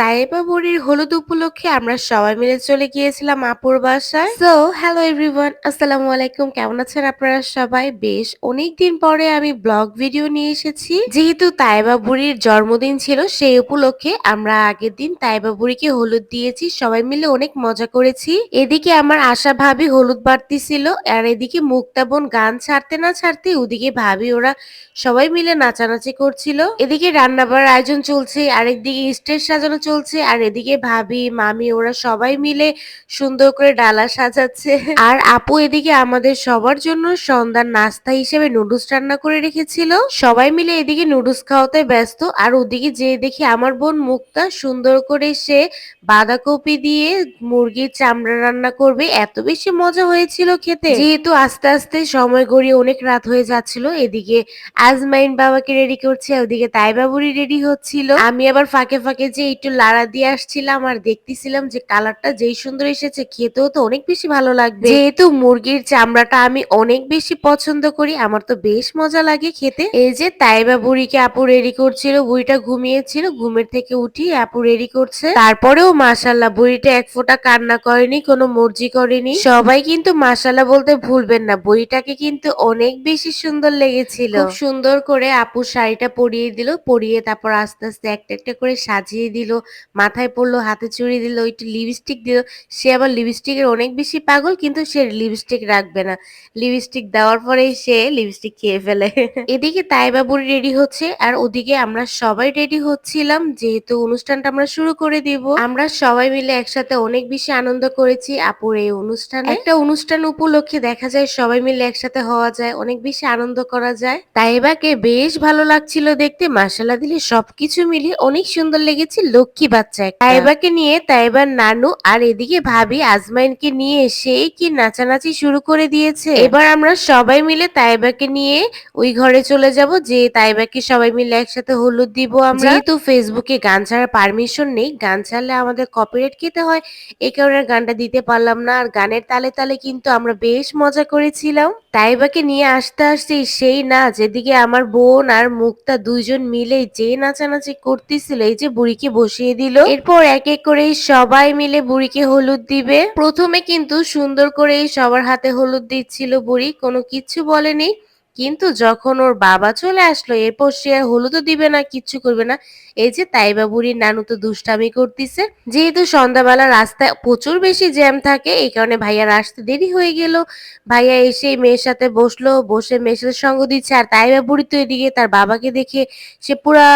তাইবা বুড়ির হলুদ উপলক্ষে আমরা সবাই মিলে চলে গিয়েছিলাম আপুর বাসায়। হ্যালো এভরিওয়ান, আসসালামু আলাইকুম। কেমন আছেন আপনারা সবাই? বেশ অনেকদিন পরে আমি ব্লগ ভিডিও নিয়ে এসেছি। যেহেতু তাইবা বুড়ির জন্মদিন ছিল, সেই উপলক্ষে আমরা আগের দিন তাইবা বুড়িকে হলুদ দিয়েছি। সবাই মিলে অনেক মজা করেছি। এদিকে আমার আশা ভাবি হলুদ বাড়তিছিল, আর এদিকে মুক্তা বোন গান ছাড়তে না ছাড়তে ওদিকে ভাবি ওরা সবাই মিলে নাচানাচি করছিল। এদিকে রান্না বাড়ার আয়োজন চলছে, আরেকদিকে স্টেজ সাজানো চলছে, আর এদিকে ভাবি মামি ওরা সবাই মিলে সুন্দর করে ডালা সাজাচ্ছে। আর আপু এদিকে আমাদের সবার জন্য সন্ধ্যার নাস্তা হিসেবে নুডলস রান্না করে রেখেছিল। সবাই মিলে এদিকে নুডলস খাওয়াতে ব্যস্ত, আর ওদিকে যে দেখি আমার বোন মুক্তা সুন্দর করে সে বাঁধাকপি দিয়ে মুরগির চামড়া রান্না করবে। এত বেশি মজা হয়েছিল খেতে। যেহেতু আস্তে আস্তে সময় গড়িয়ে অনেক রাত হয়ে যাচ্ছিল, এদিকে আজমাইন বাবাকে রেডি করছে, ওদিকে তাইবা বুড়ি রেডি হচ্ছিল। আমি আবার ফাঁকে ফাঁকে যে একটু লাড়া দিয়ে আসছিলাম আর দেখতেছিলাম যে কালারটা যেই সুন্দর এসেছে, খেতেও তো অনেক বেশি ভালো লাগবে। যেহেতু মুরগির চামড়াটা আমি অনেক বেশি পছন্দ করি, আমার তো বেশ মজা লাগে খেতে। এই যে তাইবা বুড়িকে আপু রেডি করছিল, বুড়িটা ঘুমিয়েছিল, ঘুমের থেকে উঠি আপু রেডি করছে। তারপরেও মাশাল্লাহ বুড়িটা এক ফোঁটা কান্না করেনি, কোনো মর্জি করেনি। সবাই কিন্তু মাশাল্লাহ বলতে ভুলবেন না, বুড়িটাকে কিন্তু অনেক বেশি সুন্দর লেগেছিল। খুব সুন্দর করে আপু শাড়িটা পরিয়ে দিল, পরিয়ে তারপর আস্তে আস্তে একটা একটা করে সাজিয়ে দিল। মাথায় পড়লো, হাতে চুড়ি দিল, একটু লিপস্টিক দিল। সে আবার লিপস্টিকের অনেক বেশি পাগল, কিন্তু সে লিপস্টিক রাখবে না। লিপস্টিক দেওয়ার পরেই সে লিপস্টিক খেয়ে ফেলে। এদিকে তাইবা বুড়ি রেডি হচ্ছে, আর ওদিকে আমরা সবাই রেডি হচ্ছিলাম, যেহেতু অনুষ্ঠানটা আমরা শুরু করে দিব। আমরা সবাই মিলে একসাথে অনেক বেশি আনন্দ করেছি আপুর এই অনুষ্ঠানে। একটা অনুষ্ঠান উপলক্ষে দেখা যায় সবাই মিলে একসাথে হওয়া যায়, অনেক বেশি আনন্দ করা যায়। তাইবাকে বেশ ভালো লাগছিল দেখতে, মাশাআল্লাহ দিলে সবকিছু মিলিয়ে অনেক সুন্দর লেগেছে, লক্ষ্মী বাচ্চা একটা। তাইবাকে নিয়ে তাইবার নানু আর এদিকে ভাবি আজমাইনকে নিয়ে সেই কি নাচানাচি শুরু করে দিয়েছে। এবার আমরা সবাই মিলে তাইবাকে নিয়ে ওই ঘরে চলে যাব, যে তাইবাকে সবাই মিলে একসাথে হলুদ দিব আমরা। যেহেতু ফেসবুকে গান ছাড়ার পারমিশন নেই, গান ছাড়লে আমাদের কপিরাইট খেতে হয়, এই কারণে গানটা দিতে পারলাম না। আর গানের তালে তালে কিন্তু আমরা বেশ মজা করেছিলাম। তাইবাকে নিয়ে আসতে আসতে সেই নাচ, এদিকে আমার বোন আর মুক্তা দুইজন মিলে যে নাচানাচি করতেছিল, এই যে বুড়িকে বসিয়ে দিল। এরপর এক এক করে সবাই মিলে বুড়িকে হলুদ দিবে। প্রথমে কিন্তু সুন্দর করে সবার হাতে হলুদ দিচ্ছিল বুড়ি, কোনো কিচ্ছু বলেনি। কিন্তু যখন ওর বাবা চলে আসলো, এরপর সে আর হলুদও দিবে না, কিচ্ছু করবে না। এই যে তাইবা বুড়ির নানু তো দুষ্টামি করতেছে। যেহেতু সন্ধ্যাবেলা রাস্তায় প্রচুর বেশি জ্যাম থাকে, এই কারণে ভাইয়ার আসতে দেরি হয়ে গেল। ভাইয়া এসে মেয়ের সাথে বসলো, বসে মেয়ের সাথে সঙ্গ দিচ্ছে। আর তাইবা বুড়ি তো এদিকে তার বাবাকে দেখে সে পুরা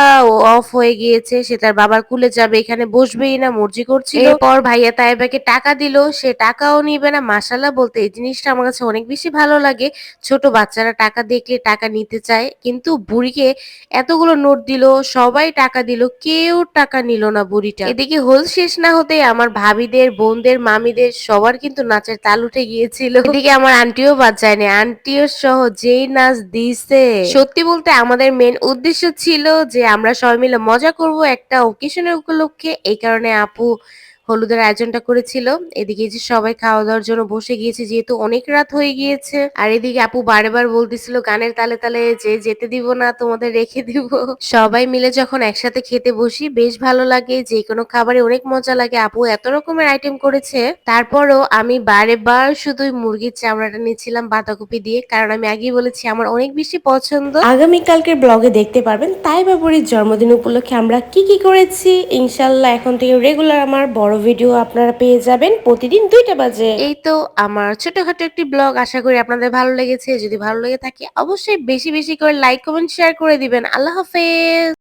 অফ হয়ে গিয়েছে, সে তার বাবার কুলে যাবে, এখানে বসবেই না, মর্জি করছিল। এরপর ভাইয়া তাইবাকে টাকা দিল, সে টাকাও নিবে না। মাশাল্লাহ বলতে এই জিনিসটা আমার কাছে অনেক বেশি ভালো লাগে। ছোট বাচ্চারা টাকা দেখলে টাকা নিতে চায়, কিন্তু বুড়িকে এতগুলো নোট দিল, সবাই টাকা দিল, কেউ টাকা নিল না বুড়িটা। এদিকে হোল শেষ না হতেই আমার ভাবিদের, বোনদের, মামিদের সবার কিন্তু নাচের তাল উঠে গিয়েছিল। এদিকে আমার আন্টিও বাদ যায়নি, আন্টিও সহ যেই নাচ দিছে। সত্যি বলতে আমাদের মেন উদ্দেশ্য ছিল যে আমরা সবাই মিলে মজা করব একটা অকেশনের উপলক্ষে, এই কারণে আপু হলুদের আয়োজনটা করেছিল। এদিকে যে সবাই খাওয়া দাওয়ার জন্য বসে গিয়েছে, যেহেতু অনেক রাত হয়ে গিয়েছে। আর এদিকে আপু বারবার বলতেছিল গানের তালে তালে যে যেতে দিব না, তোমাদের রেখে দিব। সবাই মিলে যখন একসাথে খেতে বসি বেশ ভালো লাগে, যে কোনো খাবারে অনেক মজা লাগে। আপু এত রকমের আইটেম করেছে, তারপরও আমি বারেবার শুধু মুরগির চামড়াটা নিচ্ছিলাম বাঁধাকপি দিয়ে, কারণ আমি আগেই বলেছি আমার অনেক বেশি পছন্দ। আগামীকালকের ব্লগে দেখতে পারবেন তাইবা বুড়ির জন্মদিন উপলক্ষে আমরা কি কি করেছি। ইনশাল্লাহ এখন থেকে রেগুলার আমার বড় ভিডিও আপনারা পেয়ে যাবেন প্রতিদিন 2টা বাজে। এই তো আমার ছোটখাটো একটি ব্লগ, আশা করি আপনাদের ভালো লেগেছে। যদি ভালো লেগে থাকে অবশ্যই বেশি বেশি করে লাইক কমেন্ট শেয়ার করে দিবেন। আল্লাহ হাফেজ।